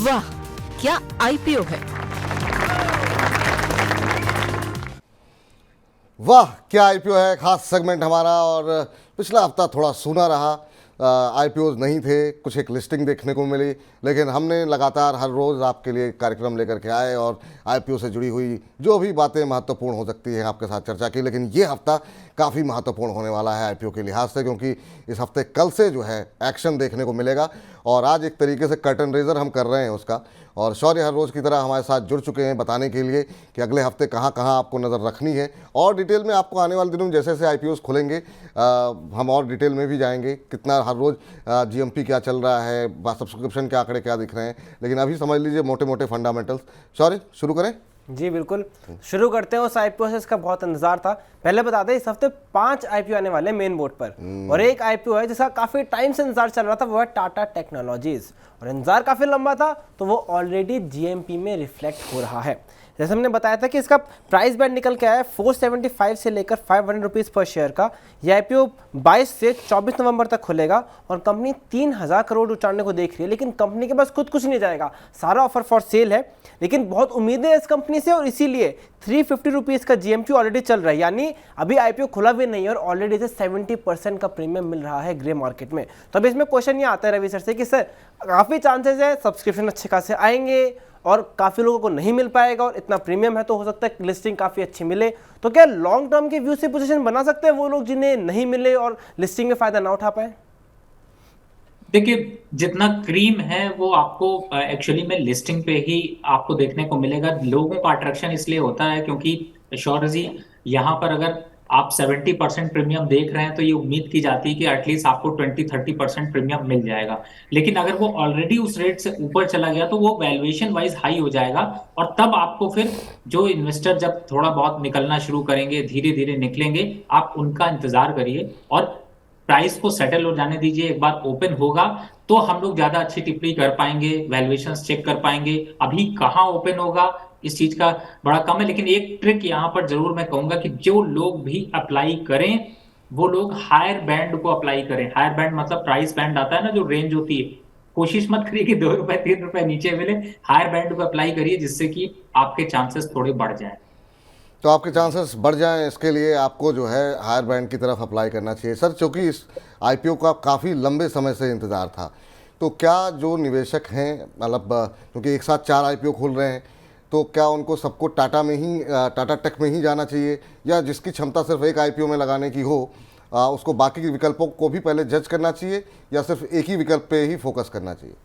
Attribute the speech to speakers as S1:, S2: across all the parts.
S1: वाह, क्या आईपीओ है।
S2: वाह क्या आईपीओ है, खास सेगमेंट हमारा। और पिछला हफ्ता थोड़ा सूना रहा, आईपीओ नहीं थे, कुछ एक लिस्टिंग देखने को मिली, लेकिन हमने लगातार हर रोज़ आपके लिए कार्यक्रम लेकर के आए और आईपीओ से जुड़ी हुई जो भी बातें महत्वपूर्ण हो सकती हैं आपके साथ चर्चा की। लेकिन ये हफ्ता काफ़ी महत्वपूर्ण होने वाला है आईपीओ के लिहाज से, क्योंकि इस हफ्ते कल से जो है एक्शन देखने को मिलेगा और आज एक तरीके से कर्टन रेजर हम कर रहे हैं उसका। और शौर्य हर रोज़ की तरह हमारे साथ जुड़ चुके हैं बताने के लिए कि अगले हफ्ते कहाँ कहाँ आपको नज़र रखनी है, और डिटेल में आपको आने वाले दिनों में जैसे जैसे आईपीओस खुलेंगे हम और डिटेल में भी जाएंगे, कितना हर रोज़ जीएमपी क्या चल रहा है, सब्सक्रिप्शन के आंकड़े क्या दिख रहे हैं। लेकिन अभी समझ लीजिए मोटे मोटे फंडामेंटल्स। शौर्य शुरू करें।
S3: जी बिल्कुल, शुरू करते हैं। उस आईपीओ से इसका बहुत इंतजार था। पहले बता दें, इस हफ्ते 5 आईपीओ आने वाले मेन बोर्ड पर, और एक आईपीओ है जिसका काफी टाइम से इंतजार चल रहा था, वो है टाटा टेक्नोलॉजीज। और इंतजार काफी लंबा था, तो वो ऑलरेडी जीएमपी में रिफ्लेक्ट हो रहा है। जैसे हमने बताया था कि इसका प्राइस बैंड निकल के आया है 475 से लेकर 500 रुपीज़ पर शेयर का। यह आईपीओ 22 से 24 नवंबर तक खुलेगा और कंपनी 3000 करोड़ उचारने को देख रही है। लेकिन कंपनी के पास खुद कुछ नहीं जाएगा, सारा ऑफर फॉर सेल है। लेकिन बहुत उम्मीदें है इस कंपनी से, और इसीलिए 350 रुपीज़ का जीएमपी ऑलरेडी चल रहा है। यानी अभी आईपीओ खुला भी नहीं है और ऑलरेडी इसे 70% का प्रीमियम मिल रहा है ग्रे मार्केट में। तो अभी इसमें क्वेश्चन ये आता है रवि सर से कि सर काफ़ी चांसेस है सब्सक्रिप्शन अच्छे खासे आएंगे और काफ़ी लोगों को नहीं मिल पाएगा, और इतना प्रीमियम है तो हो सकता है लिस्टिंग काफ़ी अच्छी मिले। तो क्या लॉन्ग टर्म के व्यू से पोजीशन बना सकते हैं वो लोग जिन्हें नहीं मिले और लिस्टिंग में फ़ायदा ना उठा पाए?
S4: देखिए, जितना क्रीम है वो आपको एक्चुअली में लिस्टिंग पे ही आपको देखने को मिलेगा। लोगों का अट्रैक्शन इसलिए होता है क्योंकि शौर्य जी, यहाँ पर अगर आप 70% प्रीमियम देख रहे हैं तो ये उम्मीद की जाती है कि एटलीस्ट आपको 20-30% प्रीमियम मिल जाएगा। लेकिन अगर वो ऑलरेडी उस रेट से ऊपर चला गया तो वो वैल्यूएशन वाइज हाई हो जाएगा, और तब आपको फिर जो इन्वेस्टर जब थोड़ा बहुत निकलना शुरू करेंगे, धीरे धीरे निकलेंगे, आप उनका इंतजार करिए और प्राइस को सेटल हो जाने दीजिए। एक बार ओपन होगा तो हम लोग ज्यादा अच्छी टिप्पणी कर पाएंगे, वैल्यूएशंस चेक कर पाएंगे। अभी कहाँ ओपन होगा इस चीज का बड़ा कम है। लेकिन एक ट्रिक यहाँ पर जरूर मैं कहूंगा कि जो लोग भी अप्लाई करें वो लोग हायर बैंड को अप्लाई करें। हायर बैंड मतलब प्राइस बैंड आता है ना, जो रेंज होती है। कोशिश मत करिए कि 2 रुपए 3 रुपए नीचे मिले, हायर बैंड को अप्लाई करिए जिससे कि आपके चांसेस थोड़े बढ़ जाए।
S2: तो आपके चांसेस बढ़ जाएं, इसके लिए आपको जो है हायर बैंड की तरफ अप्लाई करना चाहिए सर, क्योंकि इस आईपीओ का काफ़ी लंबे समय से इंतज़ार था। तो क्या जो निवेशक हैं, मतलब क्योंकि एक साथ 4 आईपीओ खुल रहे हैं, तो क्या उनको सबको टाटा में ही, टाटा टेक में ही जाना चाहिए, या जिसकी क्षमता सिर्फ एक आईपीओ में लगाने की हो उसको बाकी के विकल्पों को भी पहले जज करना चाहिए, या सिर्फ एक ही विकल्प पे ही फोकस करना चाहिए?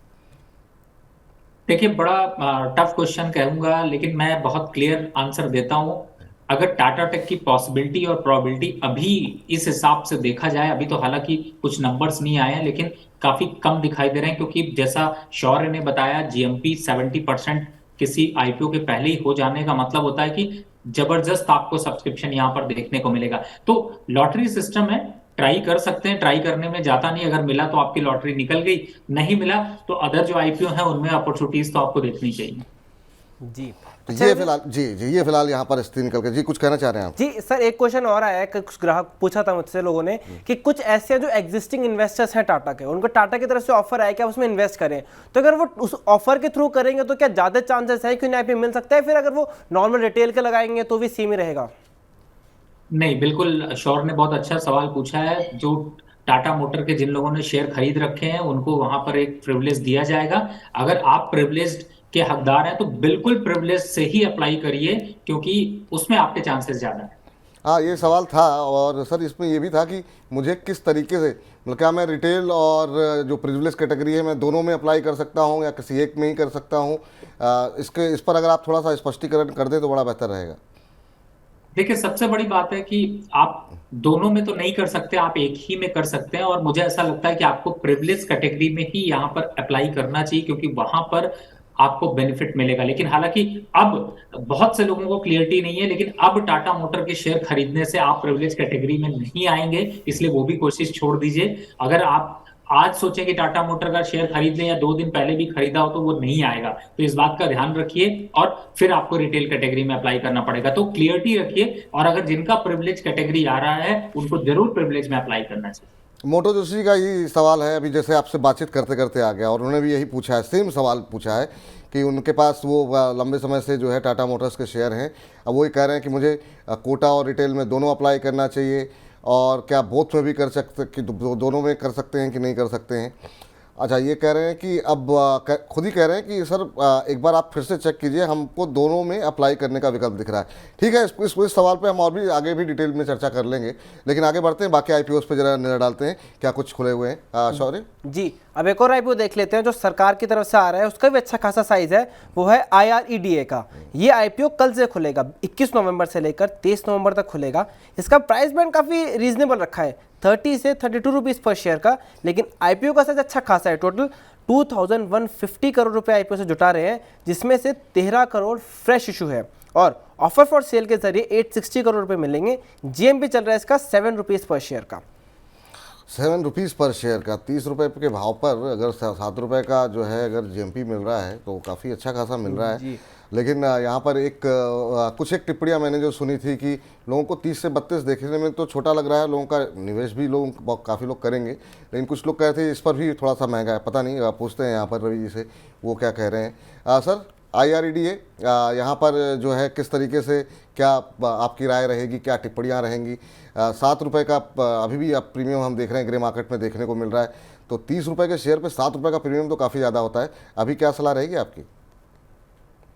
S4: देखिए, बड़ा टफ क्वेश्चन कहूंगा, लेकिन मैं बहुत क्लियर आंसर देता हूं। अगर टाटा टेक की पॉसिबिलिटी और प्रोबेबिलिटी अभी इस हिसाब से देखा जाए, अभी तो हालांकि कुछ नंबर्स नहीं आए हैं लेकिन काफी कम दिखाई दे रहे हैं, क्योंकि जैसा शौर्य ने बताया जीएमपी 70% किसी आईपीओ के पहले ही हो जाने का मतलब होता है कि जबरदस्त आपको सब्सक्रिप्शन यहाँ पर देखने को मिलेगा। तो लॉटरी सिस्टम है, ट्राई कर सकते हैं, ट्राई करने में जाता नहीं। अगर मिला तो आपकी लॉटरी निकल गई, नहीं मिला तो अदर जो आईपीओ है उनमें अपॉर्चुनिटीज तो आपको देखनी चाहिए।
S3: जी
S2: तो ये फिलहाल ये फिलहाल यहाँ पर स्थिति निकल के। जी कुछ कहना चाह रहे हैं आप?
S3: जी सर, एक क्वेश्चन और आया है कि कुछ ग्राहक पूछा था मुझसे लोगों ने कि कुछ ऐसे जो एग्जिस्टिंग इन्वेस्टर्स हैं टाटा के, उनको टाटा की तरफ से ऑफर आया कि आप उसमें इन्वेस्ट करें, तो अगर वो उस ऑफर के थ्रू करेंगे तो क्या ज्यादा चांसेस है कि उन्हें आईपीओ मिल सकता है? फिर अगर वो नॉर्मल रिटेल के लगाएंगे तो भी सेम ही रहेगा?
S4: नहीं, बिल्कुल शौर्य ने बहुत अच्छा सवाल पूछा है। जो टाटा मोटर के जिन लोगों ने शेयर खरीद रखे हैं उनको वहां पर एक प्रिविलेज दिया जाएगा। अगर आप प्रिविलेज के हकदार हैं तो बिल्कुल प्रिविलेज से ही अप्लाई करिए, क्योंकि उसमें आपके चांसेस ज्यादा हैं।
S2: हाँ, ये सवाल था। और सर इसमें ये भी था कि मुझे किस तरीके से, मतलब क्या मैं रिटेल और जो प्रिविलेज कैटेगरी है मैं दोनों में अप्लाई कर सकता हूँ या किसी एक में ही कर सकता हूँ? इस पर अगर आप थोड़ा सा स्पष्टीकरण कर दें तो बड़ा बेहतर रहेगा।
S4: देखिए, सबसे बड़ी बात है कि आप दोनों में तो नहीं कर सकते, आप एक ही में कर सकते हैं। और मुझे ऐसा लगता है कि आपको प्रिविलेज कैटेगरी में ही यहाँ पर अप्लाई करना चाहिए, क्योंकि वहां पर आपको बेनिफिट मिलेगा। लेकिन हालांकि अब बहुत से लोगों को क्लियरिटी नहीं है, लेकिन अब टाटा मोटर के शेयर खरीदने से आप प्रिविलेज कैटेगरी में नहीं आएंगे, इसलिए वो भी कोशिश छोड़ दीजिए। अगर आप आज सोचें कि टाटा मोटर का शेयर खरीद लें या 2 दिन पहले भी खरीदा हो तो वो नहीं आएगा। तो इस बात का ध्यान रखिए और फिर आपको रिटेल कैटेगरी में अप्लाई करना पड़ेगा। तो क्लियरिटी रखिए, और अगर जिनका प्रिविलेज कैटेगरी आ रहा है उनको जरूर प्रिविलेज में अप्लाई करना चाहिए।
S2: मोटो जोशी का ही सवाल है, अभी जैसे आपसे बातचीत करते करते आ गया और उन्होंने भी यही पूछा है, सेम सवाल पूछा है कि उनके पास वो लंबे समय से जो है टाटा मोटर्स के शेयर हैं। अब वो ये कह रहे हैं कि मुझे कोटा और रिटेल में दोनों अप्लाई करना चाहिए, और क्या बोथ में भी कर सकते, कि दोनों में कर सकते हैं कि नहीं कर सकते हैं। अच्छा, ये कह रहे हैं कि अब खुद ही कह रहे हैं कि सर एक बार आप फिर से चेक कीजिए, हमको दोनों में अप्लाई करने का विकल्प दिख रहा है। ठीक है, इस सवाल पे हम और भी आगे भी डिटेल में चर्चा कर लेंगे, लेकिन आगे बढ़ते हैं, बाकी आईपीओस पे जरा नजर डालते हैं क्या कुछ खुले हुए हैं। शौर्य
S3: जी, अब एक और आईपीओ देख लेते हैं जो सरकार की तरफ से आ रहा है, उसका भी अच्छा खासा साइज है, वो है IREDA का। ये आईपीओ कल से खुलेगा, 21 नवंबर से लेकर 23 नवंबर तक खुलेगा। इसका प्राइस बैंड काफ़ी रीजनेबल रखा है, 30 से 32 रुपीज़ पर शेयर का, लेकिन आईपीओ का साइज अच्छा खासा है। टोटल 2150 करोड़ रुपए आईपीओ से जुटा रहे हैं, जिसमें से 13 करोड़ फ्रेश इशू है और ऑफर फॉर सेल के जरिए 860 करोड़ रुपए मिलेंगे। जीएमपी चल रहा है इसका 7 रुपीज़ पर शेयर का।
S2: 7 रुपीज़ पर शेयर का, 30 रुपये के भाव पर अगर 7 रुपये का जो है अगर जीएमपी मिल रहा है तो काफ़ी अच्छा खासा मिल रहा है। लेकिन यहाँ पर कुछ एक टिप्पणियाँ मैंने जो सुनी थी कि लोगों को 30 से 32 देखने में तो छोटा लग रहा है, लोगों का निवेश भी काफ़ी लोग करेंगे, लेकिन कुछ लोग कह रहे थे इस पर भी थोड़ा सा महंगा है। पता नहीं, पूछते हैं यहाँ पर रवि जी से वो क्या कह रहे हैं। सर, IREDA यहाँ पर जो है किस तरीके से, क्या आपकी राय रहेगी, क्या टिप्पणियाँ रहेंगी। 7 रुपये का अभी भी आप प्रीमियम हम देख रहे हैं ग्रे मार्केट में देखने को मिल रहा है, तो 30 रुपये के शेयर पे 7 रुपये का प्रीमियम तो काफ़ी ज़्यादा होता है। अभी क्या सलाह रहेगी आपकी?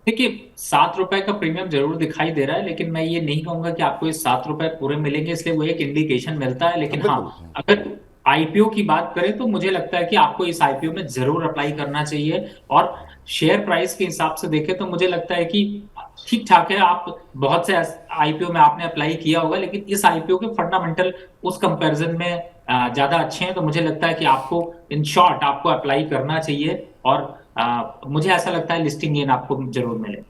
S4: देखिए, 7 रुपए का प्रीमियम जरूर दिखाई दे रहा है, लेकिन मैं ये नहीं कहूंगा कि आपको ये 7 रुपए पूरे मिलेंगे, इसलिए वो एक इंडिकेशन मिलता है। लेकिन हाँ, अगर आईपीओ की बात करें तो मुझे लगता है कि आपको इस आईपीओ में जरूर अप्लाई करना चाहिए। और शेयर प्राइस के हिसाब से देखें तो मुझे लगता है कि ठीक ठाक है। आप बहुत से आईपीओ में आपने अप्लाई किया होगा, लेकिन इस आईपीओ के फंडामेंटल उस कंपैरिजन में ज्यादा अच्छे हैं, तो मुझे लगता है कि आपको इन शॉर्ट आपको अप्लाई करना चाहिए। और मुझे ऐसा लगता है लिस्टिंग गेन आपको जरूर मिलेगा।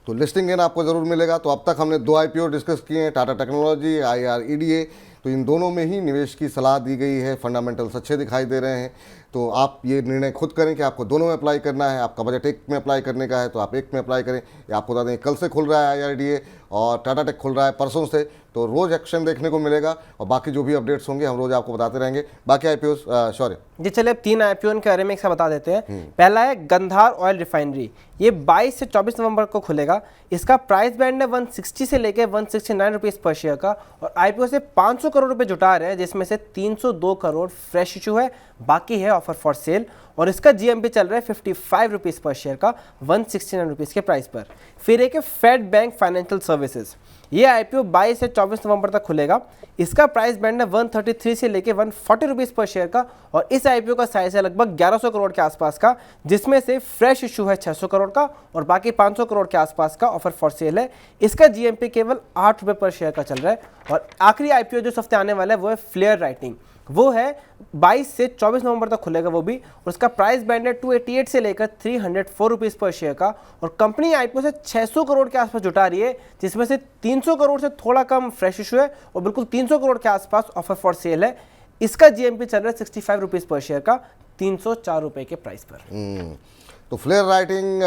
S2: तो लिस्टिंग गेन आपको जरूर मिलेगा। तो अब तक हमने 2 आईपीओ डिस्कस किए हैं, टाटा टेक्नोलॉजी, IREDA। तो इन दोनों में ही निवेश की सलाह दी गई है, फंडामेंटल्स अच्छे दिखाई दे रहे हैं। तो आप ये निर्णय खुद करें कि आपको दोनों में अप्लाई करना है। आपका बजट एक में अप्लाई करने का है तो आप एक में अप्लाई करें, या आपको बता दें कल से खुल रहा है IREDA और टाटा टेक खुल रहा है परसों से, तो रोज़ एक्शन देखने को मिलेगा और बाकी जो भी अपडेट्स होंगे हम रोज़ आपको बताते रहेंगे। बाकी आईपीओस शौर्य जी,
S3: चलिए अब 3 आईपीओ के बारे में एक सा बता देते हैं। पहला है गंधार ऑयल रिफाइनरी, ये 22 से 24 नवंबर को खुलेगा। इसका प्राइस बैंड है 160 से लेकर 169 रुपीज़ पर शेयर का, और आईपीओ से 500 करोड़ रुपए जुटा रहे हैं, जिसमें से 302 करोड़ फ्रेश इशू है, बाकी है ऑफर फॉर सेल। और इसका जीएमपी चल रहा है 55 रुपीज़ पर शेयर का, 169 रुपीज़ के प्राइस पर। फिर एक है फेड बैंक फाइनेंशियल सर्विसेज, ये आईपीओ 22 से 24 नवंबर तक खुलेगा। इसका प्राइस बैंड है 133 से लेके 140 रुपीज़ पर शेयर का, और इस आईपीओ का साइज है लगभग 1100 करोड़ के आसपास का, जिसमें से फ्रेश इशू है 600 करोड़ का और बाकी 500 करोड़ के आसपास का ऑफर फॉर सेल है। इसका जीएमपी केवल 8 रुपये पर शेयर का चल रहा है। और आखिरी आईपीओ जो इस हफ्ते आने वाला है वो है फ्लेयर राइटिंग, वो है 22 से 24 नवंबर तक खुलेगा वो भी, और उसका प्राइस बैंड है 288 से लेकर 304 रुपीज़ पर शेयर का। और कंपनी आईपीओ से 600 करोड़ के आसपास जुटा रही है, जिसमें से 300 करोड़ से थोड़ा कम फ्रेश इशू है और बिल्कुल 300 करोड़ के आसपास ऑफर फॉर सेल है। इसका जीएमपी चल रहा है 65 रुपीज़ पर शेयर का, 304 रुपये के प्राइस पर।
S2: तो फ्लेयर राइटिंग,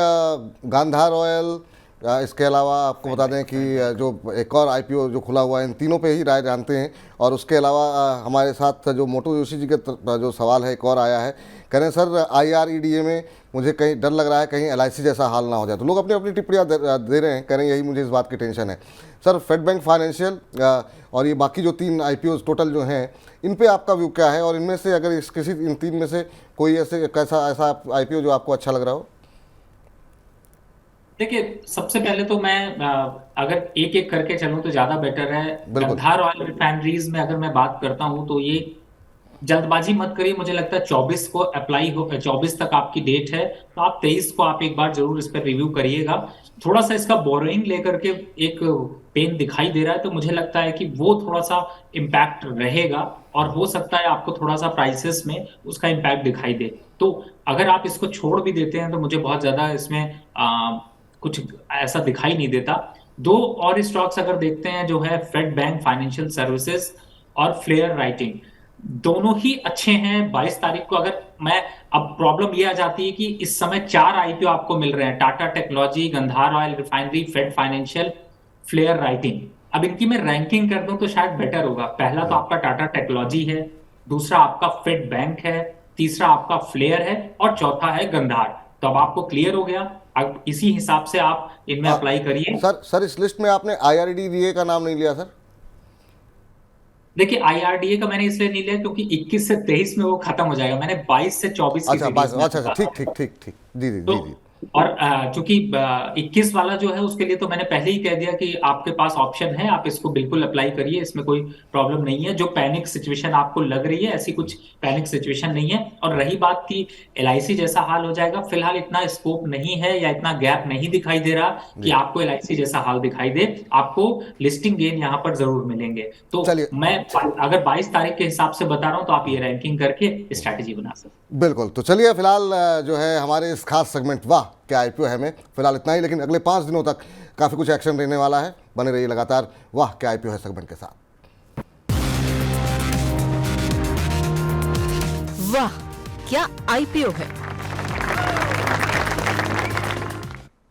S2: गांधार ऑयल, इसके अलावा आपको बता दें कि जो एक और आईपीओ जो खुला हुआ है, इन तीनों पे ही राय जानते हैं। और उसके अलावा हमारे साथ जो मोटो जोशी जी के जो सवाल है एक और आया है, कह रहे हैं सर IREDA में मुझे कहीं डर लग रहा है कहीं LIC जैसा हाल ना हो जाए। तो लोग अपनी अपनी टिप्पणियाँ दे रहे हैं, कह रहे हैं यही मुझे इस बात की टेंशन है। सर, फेड बैंक फाइनेंशियल और ये बाकी जो 3 आईपीओ टोटल जो हैं, इन पे आपका व्यू क्या है, और इनमें से अगर इन 3 में से कोई ऐसा आईपीओ जो आपको अच्छा लग रहा हो?
S4: देखिए, सबसे पहले तो मैं अगर एक एक करके चलूं तो ज्यादा बेटर है। गंधार ऑयल रिफाइनरीज में अगर मैं बात करता हूं तो ये जल्दबाजी मत करिए। मुझे लगता है 24 को अप्लाई हो, 24 तक आपकी डेट है, तो आप 23 को आप एक बार जरूर इस पर रिव्यू करिएगा। थोड़ा सा इसका बोरोइंग लेकर के एक पेन दिखाई दे रहा है, तो मुझे लगता है कि वो थोड़ा सा इम्पैक्ट रहेगा और हो सकता है आपको थोड़ा सा प्राइसेस में उसका इम्पैक्ट दिखाई दे। तो अगर आप इसको छोड़ भी देते हैं तो मुझे बहुत ज्यादा इसमें कुछ ऐसा दिखाई नहीं देता। 2 और स्टॉक्स अगर देखते हैं जो है फेड बैंक फाइनेंशियल सर्विसेज और फ्लेयर राइटिंग, दोनों ही अच्छे हैं। 22 तारीख को अगर मैं, अब प्रॉब्लम ये आ जाती है कि इस समय 4 आईपीओ आपको मिल रहे हैं, Tata technology, Gandhar oil refinery, Fed financial, flair writing. अब इनकी मैं रैंकिंग कर दूं तो शायद बेटर होगा। पहला तो आपका टाटा टेक्नोलॉजी है, दूसरा आपका फेड बैंक है, तीसरा आपका फ्लेयर है और चौथा है गंधार। तो अब आपको क्लियर हो गया। अब इसी हिसाब से आप इनमें अप्लाई करिए।
S2: सर इस लिस्ट में आपने IRDA का नाम नहीं लिया सर?
S4: देखिए IRDA का मैंने इसलिए नहीं लिया क्योंकि 21 से 23 में वो खत्म हो जाएगा। मैंने 22 से 24 की
S2: अच्छा
S4: सीरीज में
S2: अच्छा ठीक ठीक ठीक ठीक, जी जी
S4: तो
S2: जी जी।
S4: और चूंकि 21 वाला जो है उसके लिए तो मैंने पहले ही कह दिया कि आपके पास ऑप्शन है, आप इसको बिल्कुल अप्लाई करिए, इसमें कोई प्रॉब्लम नहीं है। जो पैनिक सिचुएशन आपको लग रही है, ऐसी कुछ पैनिक सिचुएशन नहीं है। और रही बात कि LIC जैसा हाल हो जाएगा, फिलहाल इतना स्कोप नहीं है या इतना गैप नहीं दिखाई दे रहा कि आपको LIC जैसा हाल दिखाई दे। आपको लिस्टिंग गेन यहाँ पर जरूर मिलेंगे। तो
S2: चलिए।
S4: मैं अगर 22 तारीख के हिसाब से बता रहा हूं तो आप ये रैंकिंग करके स्ट्रैटेजी बना सकते हैं।
S2: बिल्कुल, तो चलिए फिलहाल जो है हमारे इस खास सेगमेंट वाह क्या IPO है में फिलहाल इतना ही, लेकिन अगले 5 दिनों तक काफ़ी कुछ एक्शन रहने वाला है। बने रहिए लगातार वाह क्या IPO है सेगमेंट के साथ।
S1: वाह क्या आईपीओ है।